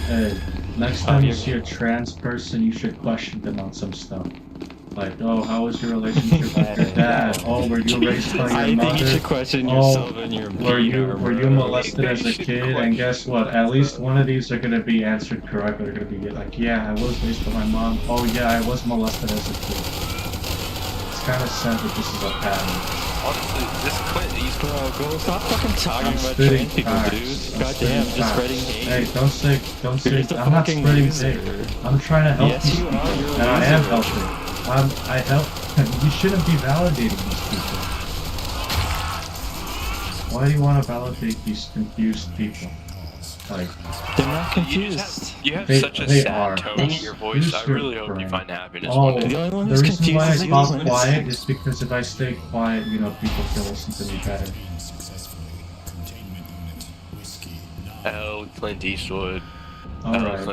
Hey, next time you see a trans person, you should question them on some stuff. Like, oh, how was your relationship with your dad? Oh, were you raised by your mother? I think you should question yourself and your were you molested as a kid? And guess what? At least one of these are gonna be answered correctly. They're gonna be like, yeah, I was raised by my mom. Oh yeah, I was molested as a kid. It's kind of sad that this is a pattern. Honestly, this Clint Eastwood. Bro, go stop fucking talking about trans people, dude. Goddamn, just spreading hate. Hey, don't say, I'm not spreading hate. I'm trying to help yes, you. You are. You're and I am helping. I help. You shouldn't be validating these people. Why do you want to validate these confused people? Like, they're not confused. You have such a sad tone in your voice. I really hope you find happiness one day. The reason why I talk quiet is because if I stay quiet, you know, people can listen to me better. Oh, Clint Eastwood. Alright,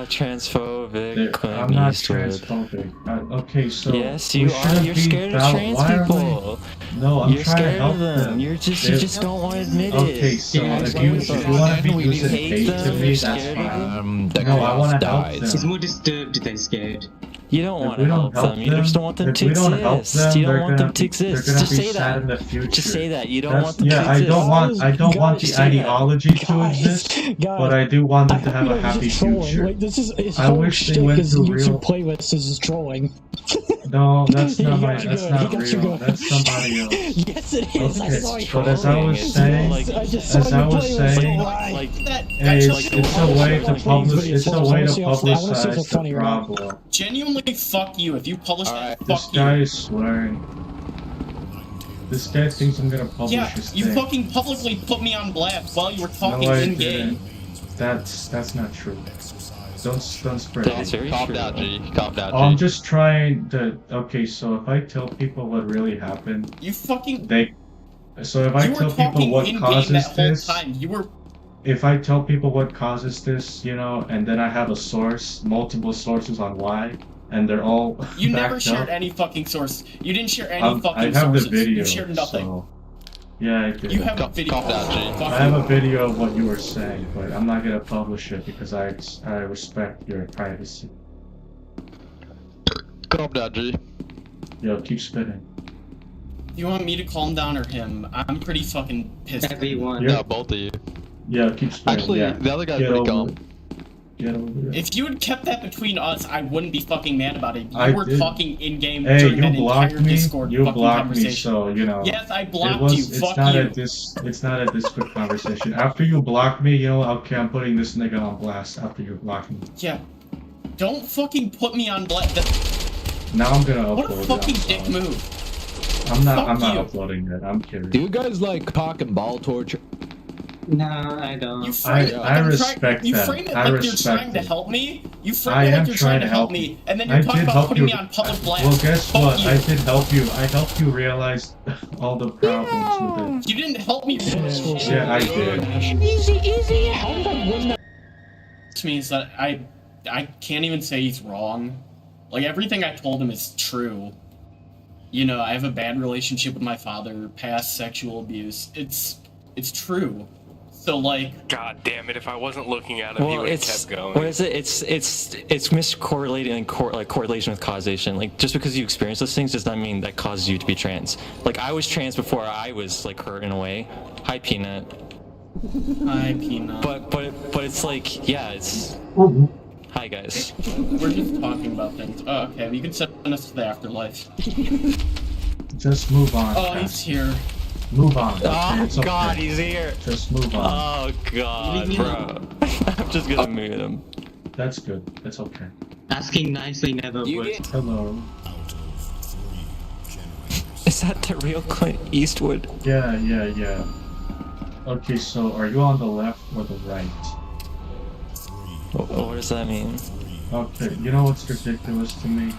transphobic Clint I'm not Eastwood. transphobic. Okay, so yes, you are. You're scared of trans people. No, I'm You're trying scared to help of them. You just don't want to admit it. Okay, so if you want to be using hate to me, that's fine. No, I want to help them. It's more disturbed than scared. You don't want to help them. You just don't want them to exist. You don't want them to exist. Just say that. Just say that. You don't want them to exist. I don't want the ideology to exist, but I do want them to have a happy future. Like, this is I wish they went to real playlist is trolling. No, that's not my. That's not real. That's somebody else. Yes, it is. Okay, but as I was saying, it's a way to publish. It's a way to publicize the problem. Genuinely, fuck you. If you publish that, fuck you. This guy is swearing. This guy thinks I'm gonna publish his thing. You fucking publicly put me on blast while you were talking in game. That's not true. Don't spread it. Calm down, G. Calm down, G. I'm just trying to. Okay, so if I tell people what really happened, you fucking. So if I tell people what causes this, you were. If I tell people what causes this, you know, and then I have a source, multiple sources on why, and they're all You never shared any fucking source. You didn't share any fucking sources. I have the video. You shared nothing. So, yeah, I did. You have a video. I have a video of what you were saying, but I'm not gonna publish it because I respect your privacy. Calm down, G. Yo, keep spitting. You want me to calm down or him? I'm pretty fucking pissed. Everyone. Yeah, both of you. Yeah, keep spitting. Actually, the other guy's pretty calm. Get over it. If you had kept that between us, I wouldn't be fucking mad about it. You were talking in-game during that entire Discord you fucking blocked conversation. Me, so, you know. Yes, I blocked you. Fuck you. It's not a Discord conversation. After you block me, you know, okay, I'm putting this nigga on blast after you block me. Yeah. Don't fucking put me on blast. Now I'm gonna upload it. What a fucking dick move. I'm not uploading it. I'm kidding. Do you guys like cock and ball torture? No, I don't. I respect that. You frame it like you're trying to help me. You frame it like you're trying to help me, and then you're talking about putting me on public blast. Well, guess what? I did help you. I helped you realize all the problems with it. You didn't help me. Yeah, I did. Easy. How did I win that? Which means that I can't even say he's wrong. Like, everything I told him is true. You know, I have a bad relationship with my father, past sexual abuse. It's true. So, like, God damn it! If I wasn't looking at him, he would have kept going. What is it? It's miscorrelating and correlation with causation. Like, just because you experience those things does not mean that causes you to be trans. Like, I was trans before I was like hurt in a way. Hi, Peanut. Hi, Peanut. But it's like, yeah, it's. Hi, guys. We're just talking about things. Oh, okay. You can send us to the afterlife. Just move on. Oh, he's here. Move on. Oh God, he's here. Just move on. Oh God, bro. I'm just gonna mute him. That's good. That's okay. Asking nicely never works. Hello. Is that the real Clint Eastwood? Yeah. Okay, so are you on the left or the right? What does that mean? Okay, you know what's ridiculous to me?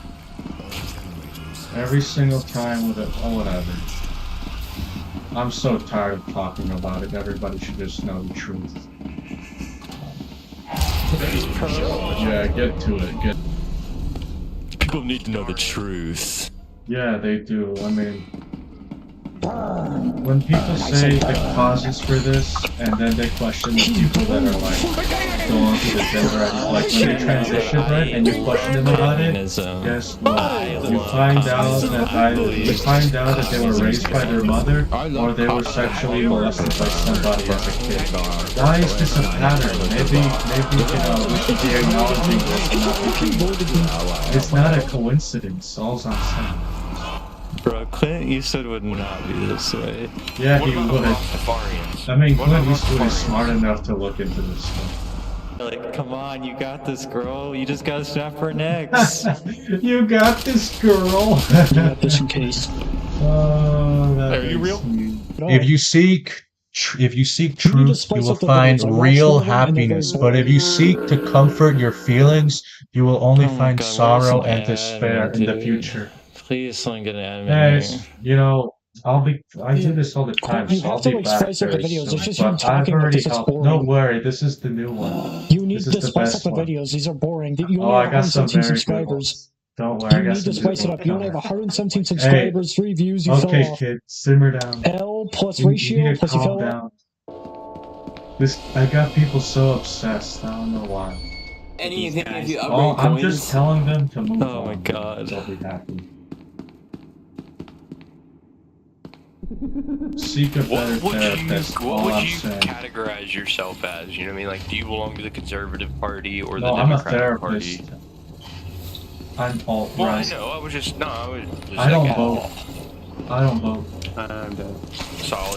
Every single time with whatever. I'm so tired of talking about it. Everybody should just know the truth. Yeah, get to it. People need to know the truth. Yeah, they do. I mean, when people say the causes for this, and then they question the people that are like, go on to the gender, like when they transition, right, and you question them about it, guess what? You find out that they were raised by their mother, or they were sexually molested by somebody as a kid. Why is this a pattern? Maybe we should be acknowledging this. It's not a coincidence. All I'm saying. Bro, Clint Eastwood would not be this way. Yeah, he would. I mean, Clint Eastwood is smart enough to look into this stuff. Like, come on, you got this, girl. You just gotta snap her necks. You got this, girl. I got this in case. Oh, Are you real? No. If you seek truth, you spice will up the find videos. I watched real one of them and they're happiness. very But if you seek to comfort your feelings, you will only Oh my find God, where's sorrow some and despair anime, in the dude? future. Please, someone get an anime. Guys, you know, I do this all the time, You so I'll have to, be like, back spice up the very videos. soon. It's just you But I've talking about already this, it's helped. boring. Don't worry, this is the new one. You need This is to the spice up best the one. videos. These are boring. You Oh, only I have got some 117 very good subscribers. ones. Don't worry, I You got need some to spice good it up. You only have ones. 117 subscribers, 3 views, you fell Okay, off. kid, simmer down. L plus You ratio need to plus you calm fell off. down. I got people so obsessed. I don't know why. Anything if you Oh, upgrade I'm coins. just telling them to move on. Oh my God. They'll be happy. Seek a better therapist. What all would I'm you saying. categorize yourself as? You know what I mean? Like, do you belong to the Conservative Party or the No, I'm a Democratic Party? therapist. I'm alt Well, right. no, I was just I don't like, vote. I don't vote.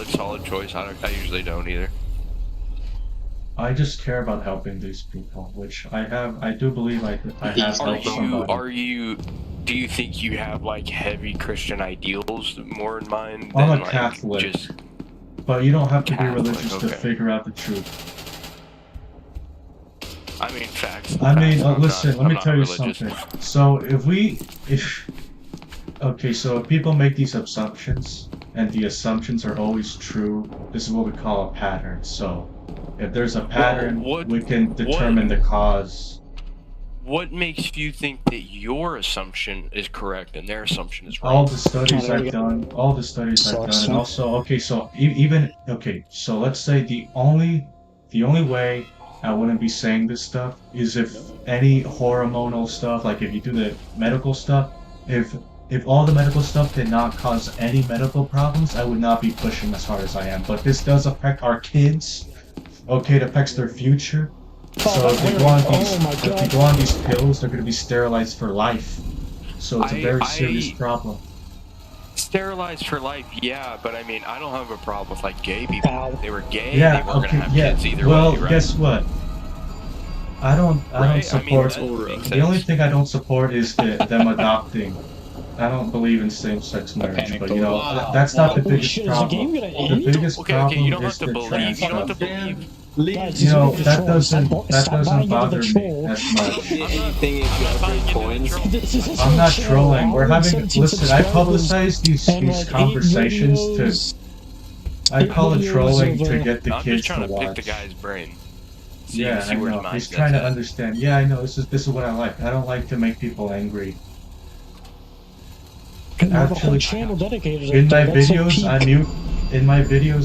Solid choice. I usually don't either. I just care about helping these people, which I have. I do believe I have helped somebody. Do you think you have like heavy Christian ideals more in mind I'm than a like Catholic, just? but you don't have to Catholic, be religious to okay. figure out the truth. I mean, facts. I mean, I'm listen. not- let me I'm not tell you religious. something. So if people make these assumptions, and the assumptions are always true, this is what we call a pattern. So if there's a pattern, we can determine the cause. What makes you think that your assumption is correct and their assumption is wrong? All the studies I've done, and also so let's say the only way I wouldn't be saying this stuff is if any hormonal stuff, like if you do the medical stuff, if all the medical stuff did not cause any medical problems, I would not be pushing as hard as I am. But this does affect our kids. Okay, it affects their future. So if they go on these pills, they're going to be sterilized for life. So it's a very serious problem. Sterilized for life, yeah, but I mean, I don't have a problem with like gay people. Ow. They were gay, Yeah, they weren't okay, gonna have yeah. kids either Well, way, right? guess what? I don't support. I mean, that makes The only sense. thing I don't support is them adopting. I don't believe in same-sex marriage, but you know that's not the Holy biggest shit, is the problem. game gonna The end? biggest Okay, problem you don't is have to the believe. trans You don't have stuff. to believe. Guys, You know this is that a troll. doesn't Stop buying into bother the me troll. as much. Anything if you upgrade coins. This is a I'm not troll. trolling. We're having 117 listen. I subscribers publicize these and, like, 8 conversations videos. I call it videos trolling of, to get the I'm kids just trying to to pick the watch. guy's brain. Yeah, I where his know. mind He's gets trying to at. understand. Yeah, I know. This is what I like. I don't like to make people angry. And we have a whole Actually, channel dedicated to in my that. That's like videos, peak.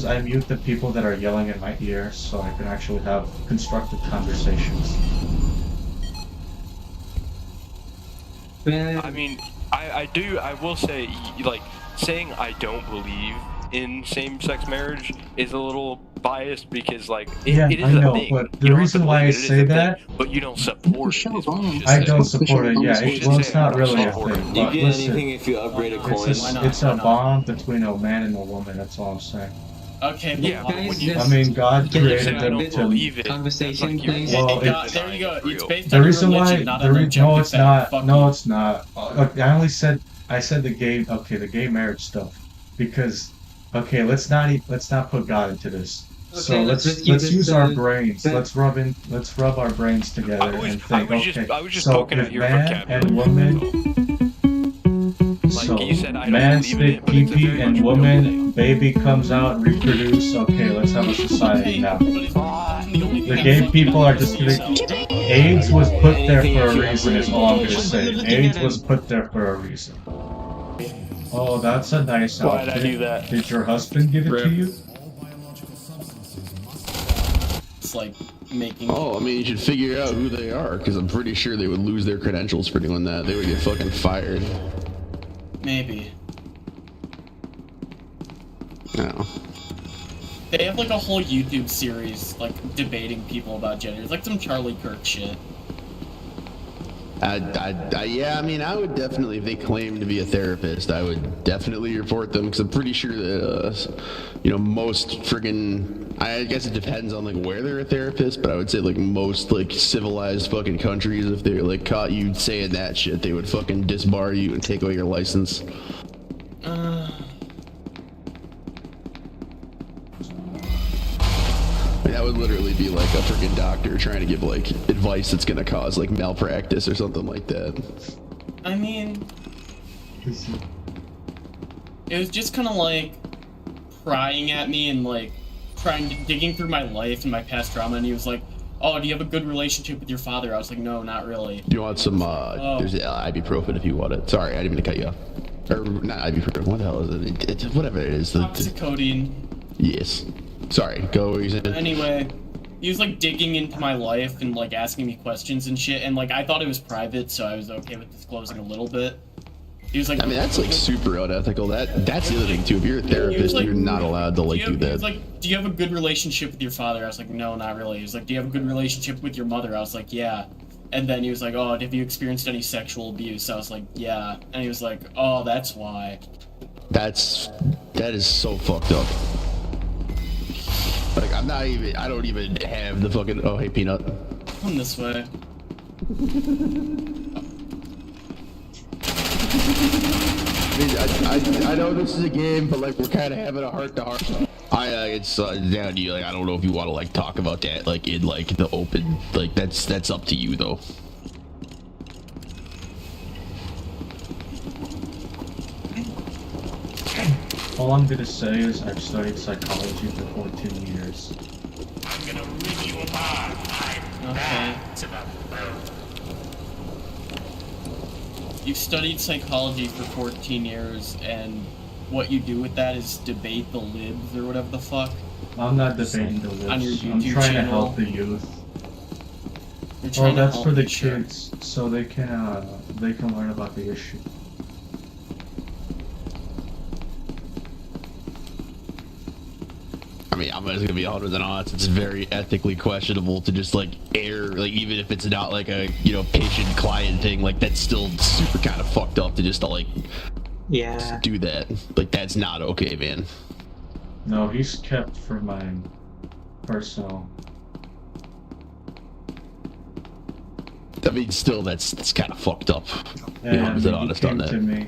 I mute the people that are yelling in my ear, so I can actually have constructive conversations. I mean, I will say, like, saying I don't believe in same-sex marriage is a little biased because, like, it is I know, a thing. but You the don't have reason to why I believe it, it is say a thing, that, but you don't support it. is what you just I said. don't support it. Yeah, it's not really a thing. You But get listen, anything if you upgrade a coin. it's a bond between a man and a woman. That's all I'm saying. Okay, but Yeah, but when you I mean, God Can you created say I them don't to. believe it, Conversation, that's like please? you're Well, denying there you go. it's It's real. based The on reason your why, religion, not on no, objective it's fact. not. Fuck No, you. it's not. I said the gay. Okay, the gay marriage stuff, because let's not put God into this. So Okay, let's let's keep this, use our brains. that- Let's rub our brains together I was and think. just So poking if at your man vocabulary. and woman. Like So you said, I don't man believe in spit it, but it's a pee very and much real woman thing. baby comes out reproduce. Okay, let's have a society now. The gay people are just gonna. AIDS was put there for a reason. Is all I'm gonna say. AIDS was put there for a reason. Oh, that's a nice Why'd outfit. I do that? Did your husband give it to you? like making. Oh, I mean, you should figure out who they are, because I'm pretty sure they would lose their credentials for doing that. They would get fucking fired. Maybe. No. They have like a whole YouTube series like debating people about gender. It's like some Charlie Kirk shit. Yeah, I mean, I would definitely, if they claim to be a therapist, I would definitely report them, because I'm pretty sure that, most friggin', I guess it depends on, like, where they're a therapist, but I would say, like, most, like, civilized fucking countries, if they, like, caught you saying that shit, they would fucking disbar you and take away your license. That would literally be like a freaking doctor trying to give like advice that's gonna cause like malpractice or something like that. I mean, it was just kind of like prying at me and like digging through my life and my past trauma, and he was like, "Oh, do you have a good relationship with your father?" I was like, "No, not really." Do you want some? There's ibuprofen if you want it. Sorry, I didn't mean to cut you off. Or not ibuprofen. What the hell is it? It's whatever it is. Oxycodone. Yes. Sorry, go. Anyway, he was like digging into my life and like asking me questions and shit, and like I thought it was private, so I was okay with disclosing a little bit. He was like, I mean, that's like super unethical. That's the other thing too. If you're a therapist, like, you're not allowed to like do that. He was like, "Do you have a good relationship with your father?" I was like, "No, not really." He was like, "Do you have a good relationship with your mother?" I was like, "Yeah." And then he was like, "Oh, have you experienced any sexual abuse?" I was like, "Yeah." And he was like, "Oh, that's why." That is so fucked up. Like, I don't even have the fucking, oh, hey, Peanut. Come this way. I know this is a game, but like, we're kind of having a heart-to-heart. It's down to you, like, I don't know if you want to, like, talk about that, like, in, like, the open, like, that's up to you, though. All I'm gonna say is I've studied psychology for 14 years. I'm gonna rip you apart. Okay. You've studied psychology for 14 years, and what you do with that is debate the libs or whatever the fuck. I'm not debating the libs. On your YouTube I'm trying channel. to help the youth. Well, that's for the kids, so they can learn about the issue. I mean, I'm just gonna be 100% honest. It's very ethically questionable to just like air, like even if it's not like a patient-client thing, like that's still super kind of fucked up to just like do that. Like that's not okay, man. No, he's kept for my personal. I mean, still that's kind of fucked up. Yeah, I'm honest on that. To me.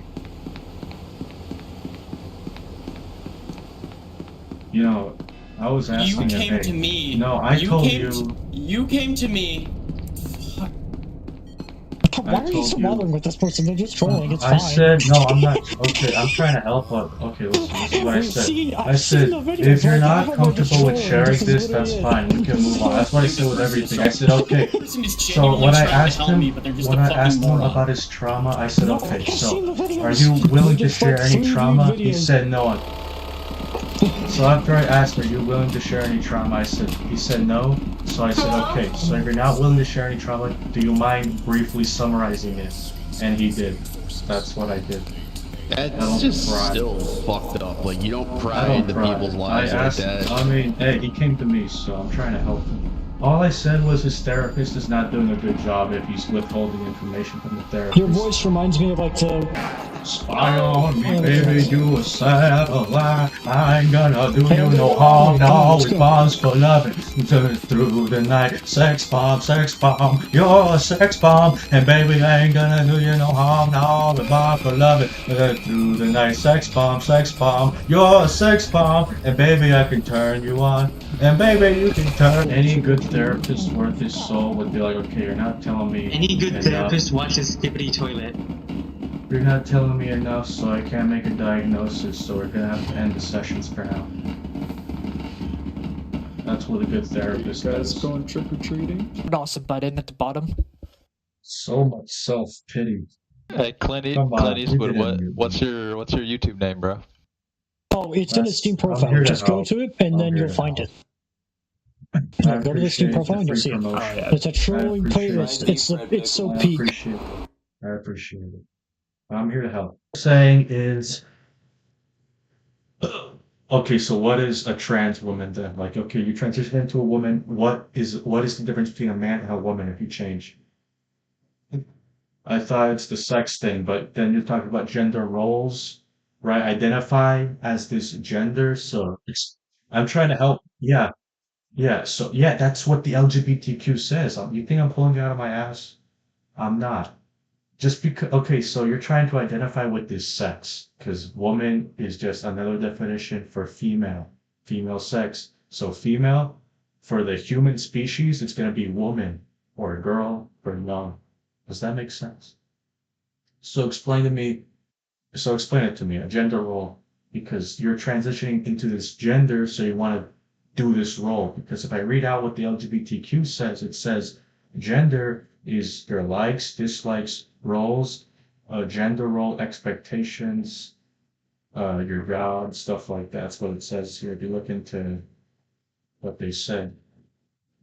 You know, I was asking. You came to me. No, I told you. You came to me. Why are you so bothering with this person? They're just trolling. It's fine. I said no. I'm not. Okay, I'm trying to help. Okay, listen. This is what I said. See, I said if you're not comfortable with sharing this, that's fine. We can move on. That's what I said with everything. I said okay. So when I asked him, about his trauma, I said okay. So are you willing to share any trauma? He said no. So after I asked, are you willing to share any trauma? He said no. So I said, okay, so if you're not willing to share any trauma, do you mind briefly summarizing it? And he did. That's what I did. That's just still fucked up. Like, you don't pry into people's lives like that. I mean, hey, he came to me, so I'm trying to help him. All I said was his therapist is not doing a good job if he's withholding information from the therapist. Your voice reminds me of like the... Spy on me, baby, you a satellite. I ain't gonna do you no harm, no response for loving through the night. Sex bomb, you're a sex bomb. And baby, I ain't gonna do you no harm, no response for loving through the night. Sex bomb, you're a sex bomb. And baby, I can turn you on. And baby, you can turn. Any good therapist worth his soul would be like, okay, you're not telling me. Any good therapist watches Skippity Toilet. You're not telling me enough, so I can't make a diagnosis, so we're gonna have to end the sessions for now. That's what a good therapist does. Going trick-or-treating? Awesome button at the bottom. So much self-pity. Hey, Clint Eastwood, what's your YouTube name, bro? Oh, it's in his Steam profile. Just go to it, and then you'll find it. I Go to the Steam appreciate profile the and you'll free see it. promotion. It's a trolling appreciate playlist. It's so I peak. appreciate it. I appreciate it. I'm here to help. Saying is, okay, so what is a trans woman then? Like, okay, you transition into a woman. What is the difference between a man and a woman if you change? I thought it's the sex thing, but then you're talking about gender roles, right? Identify as this gender. So I'm trying to help. Yeah, yeah. So yeah, that's what the LGBTQ says. You think I'm pulling it out of my ass? I'm not. Just because, okay, so you're trying to identify with this sex, because woman is just another definition for female, female sex. So female, for the human species, it's going to be woman or girl or no. Does that make sense? So explain to me, so explain it to me, a gender role, because you're transitioning into this gender, so you want to do this role. Because if I read out what the LGBTQ says, it says gender is your likes, dislikes, roles, gender role expectations, your job, stuff like that. That's what it says here. If you look into what they said.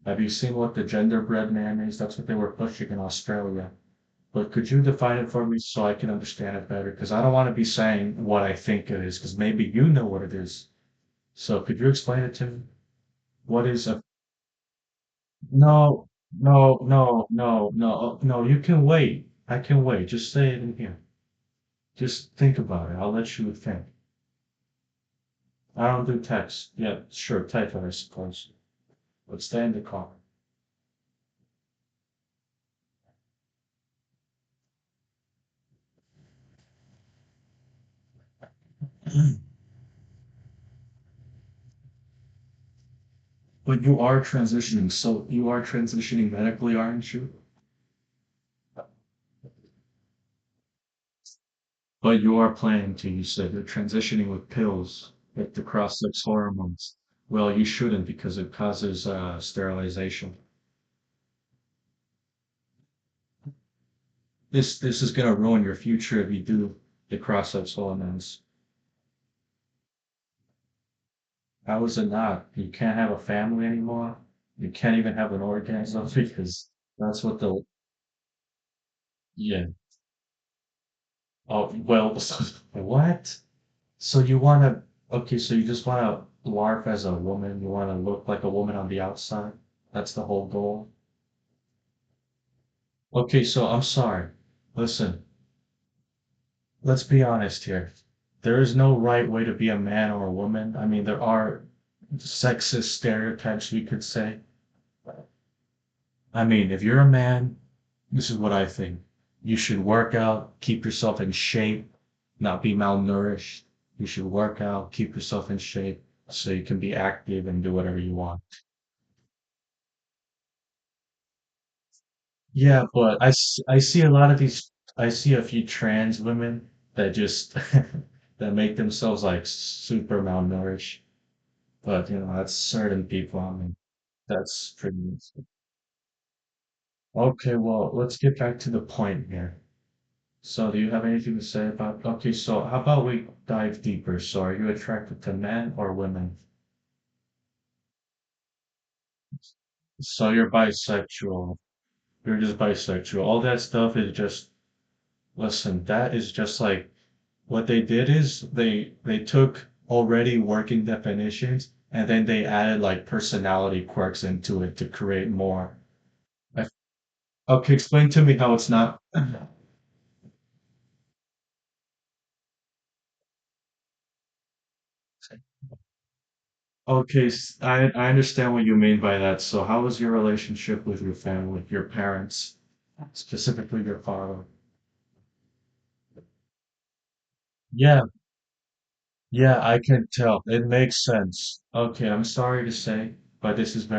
Have you seen what the genderbread man is? That's what they were pushing in Australia. But could you define it for me so I can understand it better? Because I don't want to be saying what I think it is, because maybe you know what it is. So could you explain it to me? What is a no, no, no, no, no, no, you can wait. I can wait. Just say it in here. Just think about it. I'll let you think. I don't do text. Yeah, sure, type it, I suppose. But stay in the car. But you are transitioning, so you are transitioning medically, aren't you? But you are planning to, you said you're transitioning with pills, like the cross-sex hormones. Well, you shouldn't because it causes sterilization. This is gonna ruin your future if you do the cross-sex hormones. How is it not? You can't have a family anymore. You can't even have an orgasm because that's what the yeah. Oh well, what? So you wanna okay, so you just wanna larp as a woman. You wanna look like a woman on the outside. That's the whole goal. Okay, so I'm sorry. Listen, let's be honest here. There is no right way to be a man or a woman. I mean, there are sexist stereotypes, we could say. I mean, if you're a man, this is what I think. You should work out, keep yourself in shape, not be malnourished. You should work out, keep yourself in shape so you can be active and do whatever you want. Yeah, but I see a lot of these, I see a few trans women that just that make themselves like super malnourished. But you know, that's certain people. I mean, that's pretty. Okay, well, let's get back to the point here. So, do you have anything to say about? Okay, so how about we dive deeper? So, are you attracted to men or women? So you're bisexual. You're just bisexual. All that stuff is just, listen, that is just like what they did is they took already working definitions and then they added like personality quirks into it to create more. I- Okay, explain to me how it's not. Okay, I understand what you mean by that. So how was your relationship with your family, your parents, specifically your father? Yeah, yeah, I can tell. It makes sense. Okay, I'm sorry to say, but this is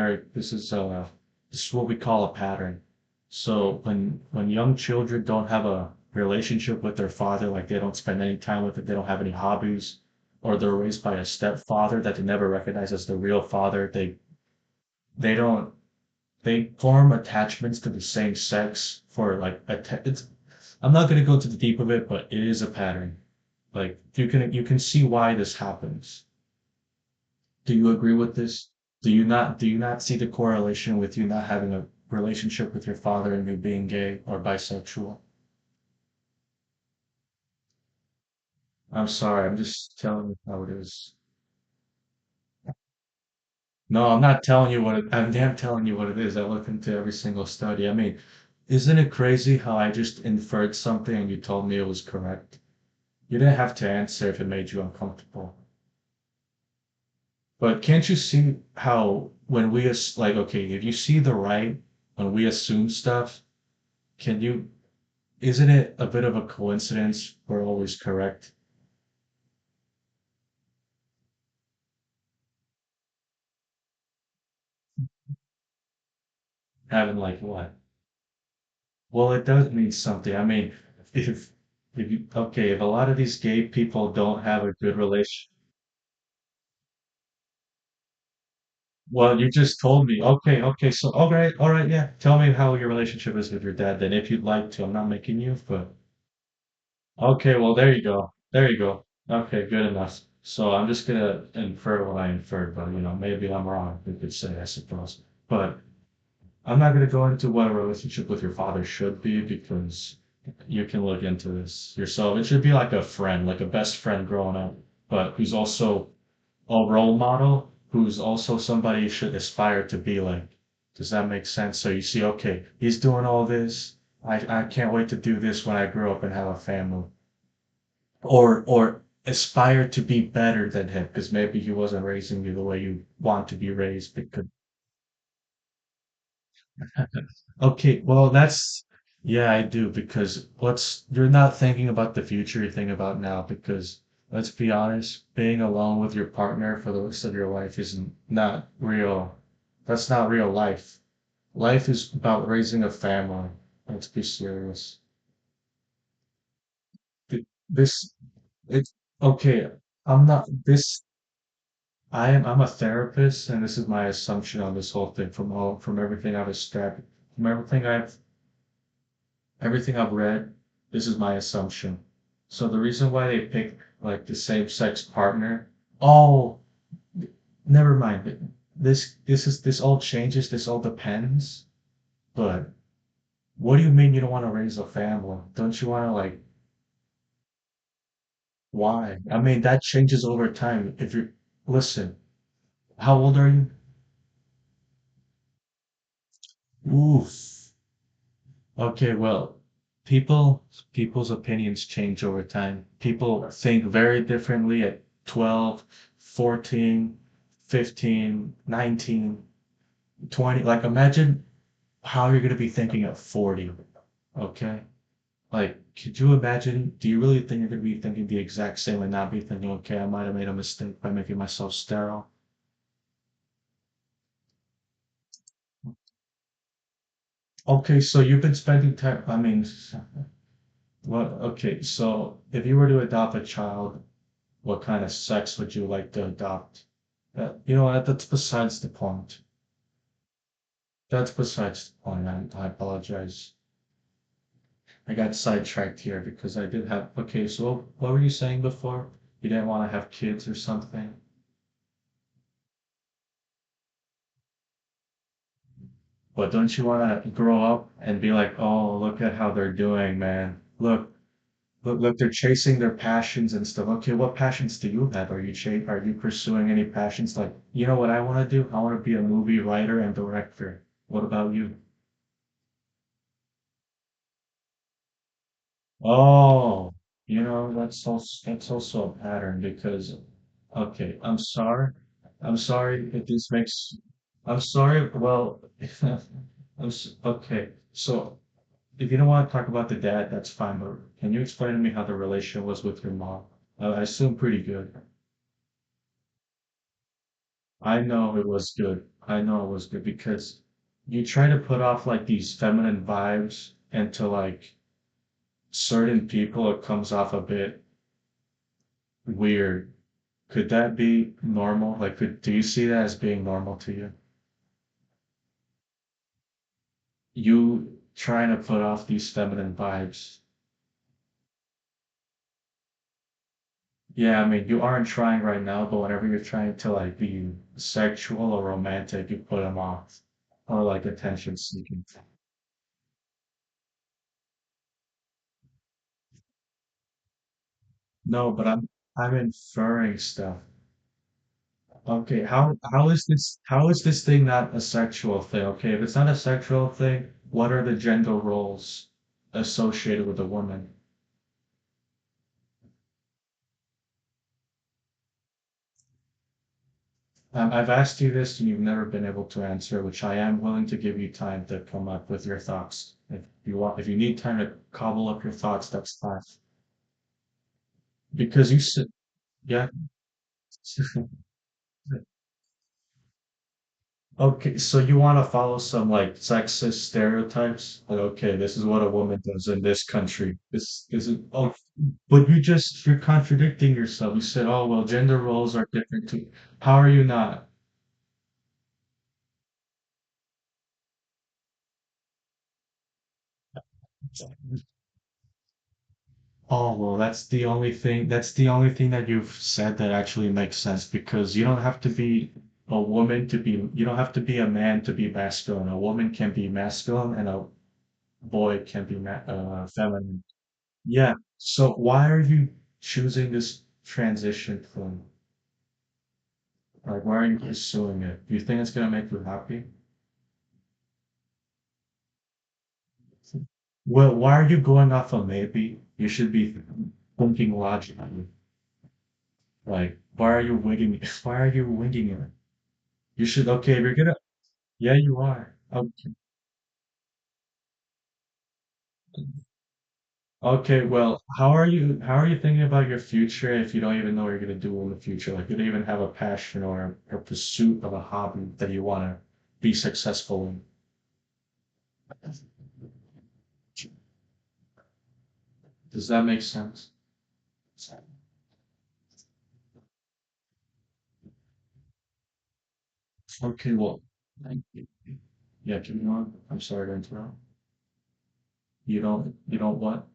what we call a pattern. So when young children don't have a relationship with their father, like they don't spend any time with it, they don't have any hobbies, or they're raised by a stepfather that they never recognize as the real father, they don't they form attachments to the same sex for like it's I'm not going to go to the deep of it, but it is a pattern. Like you can see why this happens. Do you agree with this? do you not see the correlation with you not having a relationship with your father and you being gay or bisexual? I'm sorry, I'm just telling you how it is. No, I'm not telling you what I'm damn telling you what it is. I looked into every single study. I mean, isn't it crazy how I just inferred something and you told me it was correct? You didn't have to answer if it made you uncomfortable. But can't you see how when like, okay, if you see the right when we assume stuff, can you, isn't it a bit of a coincidence we're always correct? Having like what? Well, it does mean something. I mean, if if you okay, if a lot of these gay people don't have a good relation, well, you just told me. Okay, okay, so all right, yeah. Tell me how your relationship is with your dad then, if you'd like to. I'm not making you, but okay, well, there you go. There you go. Okay, good enough. So I'm just gonna infer what I inferred, but maybe I'm wrong, we could say, I suppose. But I'm not gonna go into what a relationship with your father should be because you can look into this yourself. It should be like a friend, like a best friend growing up, but who's also a role model, who's also somebody you should aspire to be like. Does that make sense? So you see, okay, he's doing all this. I can't wait to do this when I grow up and have a family. Or aspire to be better than him, because maybe he wasn't raising you the way you want to be raised because okay, well yeah, I do because you're not thinking about the future, you're thinking about now because let's be honest, being alone with your partner for the rest of your life isn't not real. That's not real life. Life is about raising a family. Let's be serious. This it's okay. I'm not this I'm a therapist and this is my assumption on this whole thing from everything I've established, from everything I've read, this is my assumption. So the reason why they pick like the same sex partner, oh, never mind. This all changes, this all depends. But what do you mean you don't want to raise a family? Don't you want to like why? I mean that changes over time. If you listen, how old are you? Oof. Okay, well, people's opinions change over time. People think very differently at 12, 14, 15, 19, 20. Like imagine how you're going to be thinking at 40, okay? Like, could you imagine, do you really think you're going to be thinking the exact same and not be thinking, okay, I might have made a mistake by making myself sterile? Okay, so you've been spending time, I mean, what, okay, so if you were to adopt a child, what kind of sex would you like to adopt? That's besides the point. That's besides the point. I apologize. I got sidetracked here because I did have. Okay, so what were you saying before? You didn't want to have kids or something? But don't you want to grow up and be like, oh, look at how they're doing, man. Look, they're chasing their passions and stuff. Okay, what passions do you have? Are you pursuing any passions? Like, you know what I want to do? I want to be a movie writer and director. What about you? Oh, that's also a pattern because okay, I'm sorry if this makes I'm sorry. Well, okay. So if you don't want to talk about the dad, that's fine. But can you explain to me how the relation was with your mom? I assume pretty good. I know it was good. I know it was good because you try to put off like these feminine vibes and to like certain people it comes off a bit weird. Could that be normal? Like, do you see that as being normal to you? You trying to put off these feminine vibes. Yeah, I mean, you aren't trying right now, but whenever you're trying to like be sexual or romantic, you put them off. Or like attention seeking. No, but I'm inferring stuff. Okay, how is this thing not a sexual thing? Okay, if it's not a sexual thing, what are the gender roles associated with a woman? I've asked you this and you've never been able to answer, which I am willing to give you time to come up with your thoughts. If you need time to cobble up your thoughts, that's fine. Because you said, yeah. Okay, so you want to follow some like sexist stereotypes? Like, okay, this is what a woman does in this country. This isn't, oh, but you're contradicting yourself. You said, oh, well, gender roles are different too. How are you not? Oh, well, that's the only thing that you've said that actually makes sense because you don't have to be a woman to be, you don't have to be a man to be masculine. A woman can be masculine and a boy can be feminine. Yeah. So why are you choosing this transition from, like, why are you pursuing it? Do you think it's gonna make you happy? Well, why are you going off of maybe? You should be thinking logically. Like, why are you winging it? Why are you winging it? You should, okay, if you're gonna, yeah, you are. Okay. Okay, well, how are you thinking about your future if you don't even know what you're gonna do in the future? Like, you don't even have a passion or a pursuit of a hobby that you wanna be successful in. Does that make sense? Okay, well, thank you. Yeah, keep going. I'm sorry to interrupt. You don't what?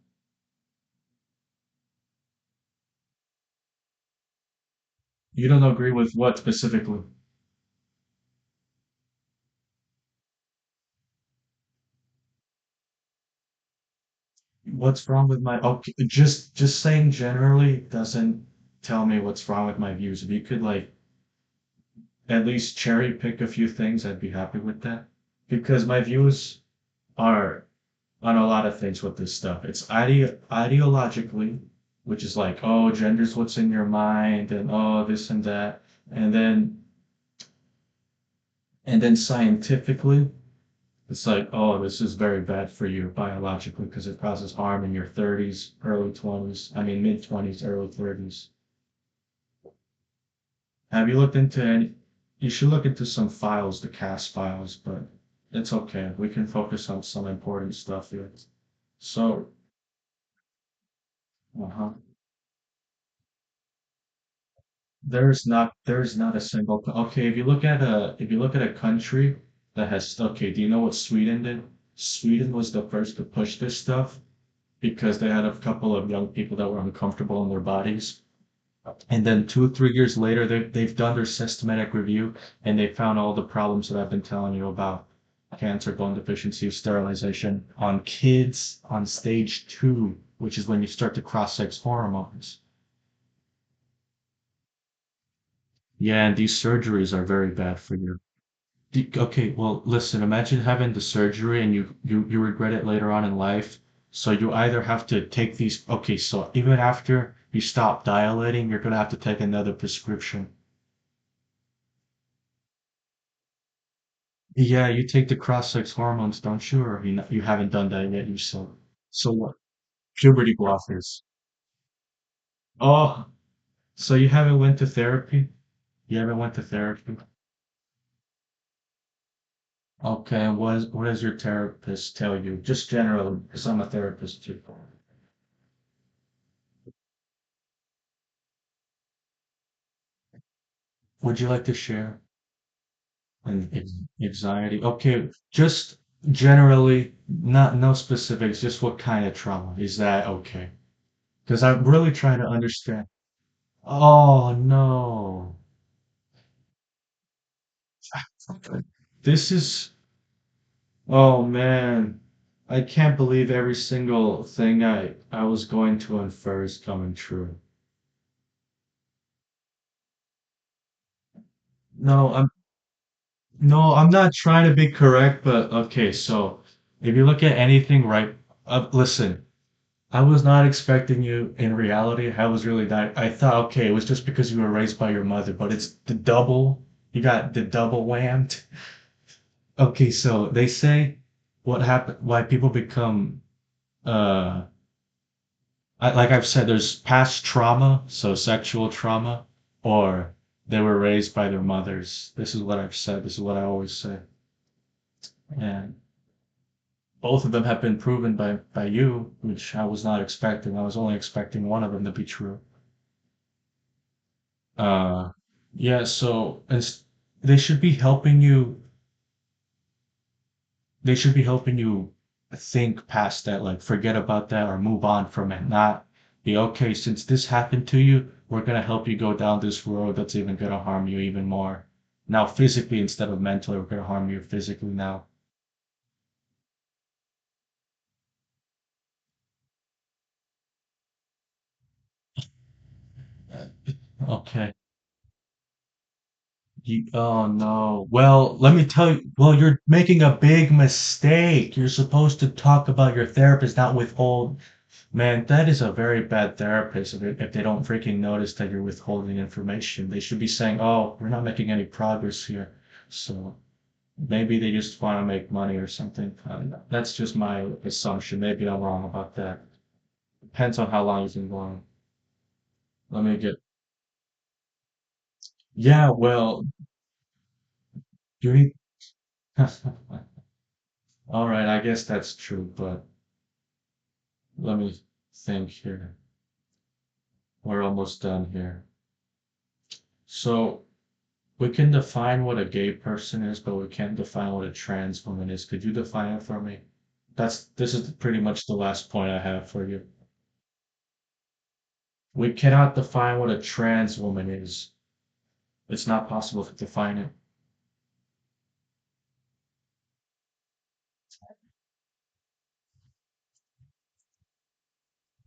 You don't agree with what specifically? What's wrong with my, okay, just saying generally doesn't tell me what's wrong with my views. If you could like at least cherry pick a few things, I'd be happy with that. Because my views are on a lot of things with this stuff. It's ideologically, which is like, oh, gender's what's in your mind, and oh, this and that. And then scientifically, it's like, oh, this is very bad for you biologically because it causes harm in your 30s, early 20s, I mean, mid 20s, early 30s. Have you looked into any? You should look into some files, the CAS files, but it's okay. We can focus on some important stuff here. So, uh-huh. There's not a single okay, if you look at a country that has okay, do you know what Sweden did? Sweden was the first to push this stuff because they had a couple of young people that were uncomfortable in their bodies. And then 2, 3 years later, they've done their systematic review and they found all the problems that I've been telling you about cancer, bone deficiency, sterilization on kids on stage 2, which is when you start to cross-sex hormones. Yeah, and these surgeries are very bad for you. Okay, well, listen, imagine having the surgery and you regret it later on in life. So you either have to take these, okay, so even after you stop dilating, you're gonna have to take another prescription. Yeah, you take the cross-sex hormones, don't you? Or you haven't done that yet, you said. So what? Puberty blockers. Oh, so you haven't went to therapy? You haven't went to therapy? Okay, and what does your therapist tell you? Just generally, because I'm a therapist too. Would you like to share? And anxiety. Okay, just generally, not no specifics, just what kind of trauma. Is that okay? Because I'm really trying to understand. Oh no. This is, oh man. I can't believe every single thing I was going to infer is coming true. No, I'm not trying to be correct, but okay, so if you look at anything right, listen, I was not expecting you in reality. I was really that I thought, okay, it was just because you were raised by your mother, but it's the double, you got the double whammed. Okay, so they say why people become uh like I've said, there's past trauma, so sexual trauma, or they were raised by their mothers. This is what I've said. This is what I always say. And both of them have been proven by you, which I was not expecting. I was only expecting one of them to be true. Uh, yeah, so they should be helping you. They should be helping you think past that, like forget about that or move on from it. Not be okay, since this happened to you, we're gonna help you go down this road that's even gonna harm you even more. Now, physically instead of mentally, we're gonna harm you physically now. Okay. Oh no. Well, let me tell you, well, you're making a big mistake. You're supposed to talk about your therapist, not withhold. Man, that is a very bad therapist if they don't freaking notice that you're withholding information. They should be saying, oh, we're not making any progress here. So maybe they just want to make money or something. That's just my assumption. Maybe I'm wrong about that. Depends on how long you've been going. Let me get. Yeah, well, you. All right, I guess that's true, but let me think here. We're almost done here. So we can define what a gay person is, but we can't define what a trans woman is. Could you define it for me? This is pretty much the last point I have for you. We cannot define what a trans woman is. It's not possible to define it.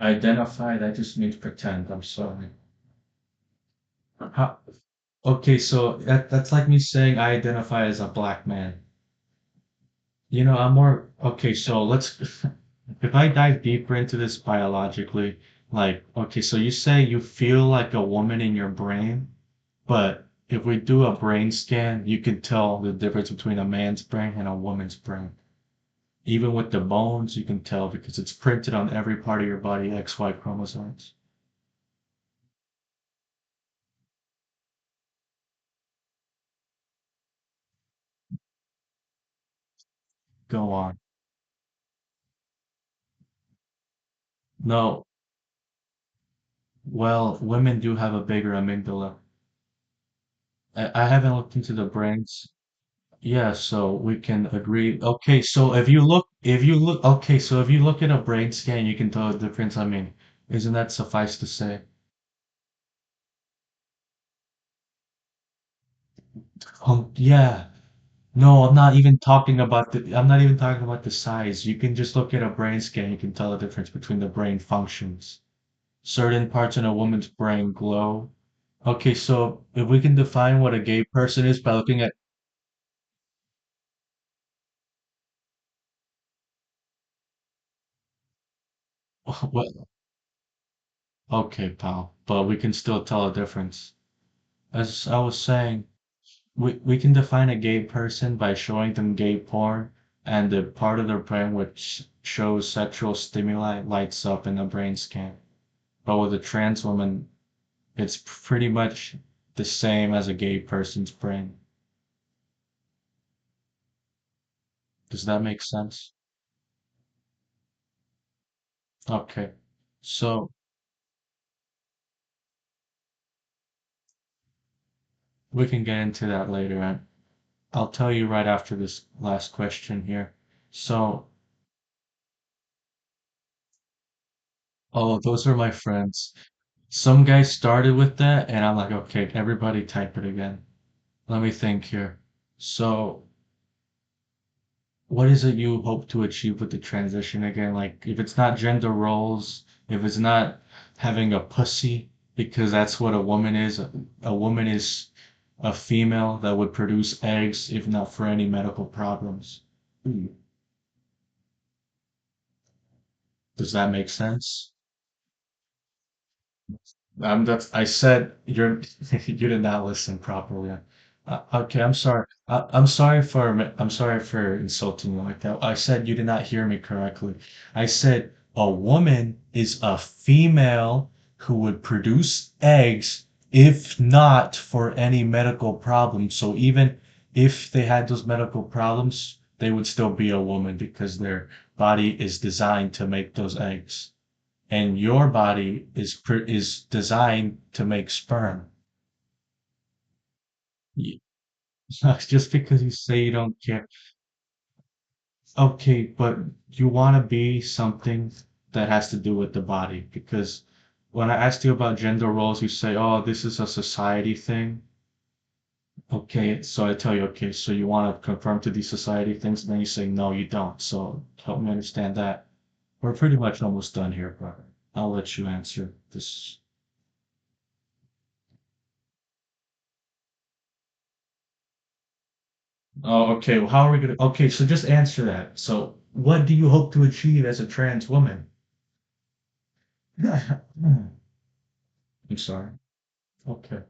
Identify, that just means pretend. I'm sorry. How, okay, so that's like me saying I identify as a black man. I'm more okay, so let's if I dive deeper into this biologically, like okay, so you say you feel like a woman in your brain, but if we do a brain scan, you can tell the difference between a man's brain and a woman's brain. Even with the bones, you can tell because it's printed on every part of your body, XY chromosomes. Go on. No, well, women do have a bigger amygdala. I haven't looked into the brains. Yeah, so we can agree. Okay, so if you look at a brain scan, you can tell the difference. I mean, isn't that suffice to say? Yeah. No, I'm not even talking about the size. You can just look at a brain scan, you can tell the difference between the brain functions. Certain parts in a woman's brain glow. Okay, so if we can define what a gay person is by looking at what, okay, pal, but we can still tell a difference. As I was saying, we can define a gay person by showing them gay porn, and the part of their brain which shows sexual stimuli lights up in a brain scan. But with a trans woman, it's pretty much the same as a gay person's brain. Does that make sense? Okay. So we can get into that later, and I'll tell you right after this last question here. So, oh, those are my friends. Some guy started with that, and I'm like, okay, everybody type it again. Let me think here. So, what is it you hope to achieve with the transition again? Like, if it's not gender roles, if it's not having a pussy, because that's what a woman is. A woman is a female that would produce eggs if not for any medical problems. Hmm. Does that make sense? That's I said you're you did not listen properly. Okay, I'm sorry. I'm sorry for insulting you like that. I said you did not hear me correctly. I said a woman is a female who would produce eggs if not for any medical problems. So even if they had those medical problems, they would still be a woman because their body is designed to make those eggs and your body is designed to make sperm. Y- Just because you say you don't care. Okay, but you want to be something that has to do with the body because when I asked you about gender roles, you say, "Oh, this is a society thing." Okay, so I tell you, okay, so you want to conform to these society things, and then you say, "No, you don't." So help me understand that. We're pretty much almost done here, brother. I'll let you answer this. Oh, okay. Well, how are we gonna? Okay, so just answer that. So, what do you hope to achieve as a trans woman? I'm sorry. Okay.